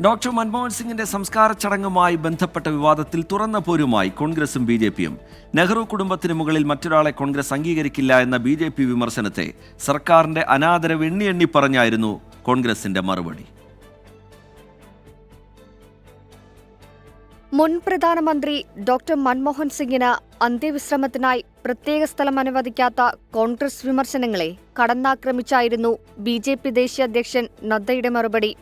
Doctor Manmohan സിംഗിന്റെ സംസ്കാര ചടങ്ങുമായി ബന്ധപ്പെട്ട വിവാദത്തിൽ തുറന്ന പോരുമായി കോൺഗ്രസും ബി.ജെ.പിയും. നെഹ്റു കുടുംബത്തിന് മുകളിൽ മറ്റൊരാളെ കോൺഗ്രസ് അംഗീകരിക്കില്ല എന്ന ബി.ജെ.പി വിമർശനത്തെ സർക്കാരിന്റെ അനാദരവ് എണ്ണി പറഞ്ഞായിരുന്നു കോൺഗ്രസിന്റെ മറുപടി. മുൻ പ്രധാനമന്ത്രി ഡോക്ടർ മൻമോഹൻ സിംഗിന് അന്ത്യവിശ്രമത്തിനായി പ്രത്യേക സ്ഥലം അനുവദിക്കാത്ത കോൺഗ്രസ് വിമർശനങ്ങളെ കടന്നാക്രമിച്ചായിരുന്നു ബി.ജെ.പി ദേശീയ അധ്യക്ഷൻ നദ്ദയുടെ മറുപടി.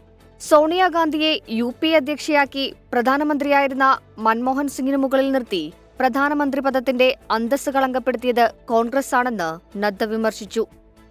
സോണിയാഗാന്ധിയെ യു.പി.എ അധ്യക്ഷയാക്കി പ്രധാനമന്ത്രിയായിരുന്ന മൻമോഹൻ സിംഗിനു മുകളിൽ നിർത്തി പ്രധാനമന്ത്രി പദത്തിന്റെ അന്തസ്സ് കളങ്കപ്പെടുത്തിയത് കോൺഗ്രസ് ആണെന്ന് നദ്ദ വിമർശിച്ചു.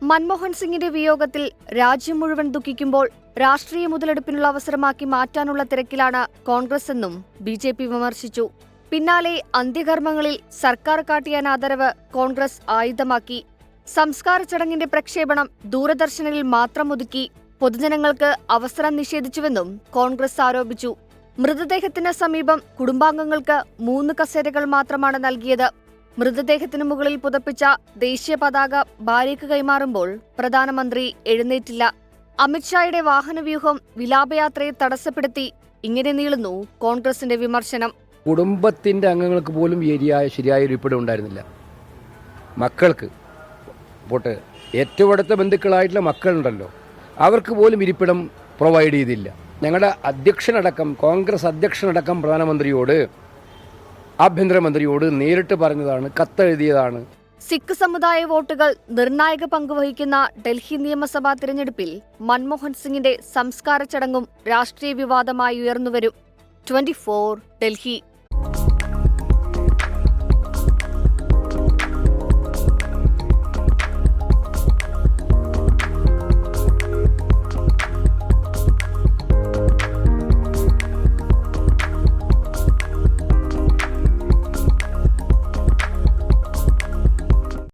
മൻമോഹൻ സിംഗിന്റെ വിയോഗത്തിൽ രാജ്യം മുഴുവൻ ദുഃഖിക്കുമ്പോൾ രാഷ്ട്രീയ മുതലെടുപ്പിനുള്ള അവസരമാക്കി മാറ്റാനുള്ള തിരക്കിലാണ് കോൺഗ്രസ് എന്നും ബി.ജെ.പി വിമർശിച്ചു. പിന്നാലെ അന്ത്യകർമ്മങ്ങളിൽ സർക്കാർ കാട്ടിയ അനാദരവ് കോൺഗ്രസ് ആയുധമാക്കി. സംസ്കാര ചടങ്ങിന്റെ പ്രക്ഷേപണം ദൂരദർശനിൽ മാത്രം ഒതുക്കി പൊതുജനങ്ങൾക്ക് അവസരം നിഷേധിച്ചുവെന്നും കോൺഗ്രസ് ആരോപിച്ചു. മൃതദേഹത്തിന് സമീപം കുടുംബാംഗങ്ങൾക്ക് 3 കസേരകൾ മാത്രമാണ് നൽകിയത്. മൃതദേഹത്തിനു മുകളിൽ പുതപ്പിച്ച ദേശീയ പതാക ഭാര്യയ്ക്ക് കൈമാറുമ്പോൾ പ്രധാനമന്ത്രി എഴുന്നേറ്റില്ല. അമിത്ഷായുടെ വാഹനവ്യൂഹം വിലാപയാത്രയെ തടസ്സപ്പെടുത്തി. ഇങ്ങനെ നീളുന്നു കോൺഗ്രസിന്റെ വിമർശനം. കുടുംബത്തിന്റെ അംഗങ്ങൾക്ക് പോലും ശരിയായ ഒരു ഇരിപ്പിടം ഉണ്ടായിരുന്നില്ല. മക്കൾക്ക് പോട്ടെ, ഏറ്റവും അടുത്ത ബന്ധുക്കളായിട്ടുള്ള മക്കളുണ്ടല്ലോ, അവർക്ക് പോലും ഇരിപ്പിടം പ്രൊവൈഡ് ചെയ്തില്ല. ഞങ്ങളുടെ അധ്യക്ഷനടക്കം, കോൺഗ്രസ് അധ്യക്ഷനടക്കം പ്രധാനമന്ത്രിയോട്, ആഭ്യന്തരമന്ത്രിയോട് നേരിട്ട് പറഞ്ഞതാണ്, കത്തെഴുതിയതാണ്. സിഖ് സമുദായ വോട്ടുകൾ നിർണായക പങ്കുവഹിക്കുന്ന ഡൽഹി നിയമസഭാ തിരഞ്ഞെടുപ്പിൽ മൻമോഹൻ സിംഗിന്റെ സംസ്കാര ചടങ്ങും രാഷ്ട്രീയ വിവാദമായി ഉയർന്നുവരും. 24 ഡൽഹി.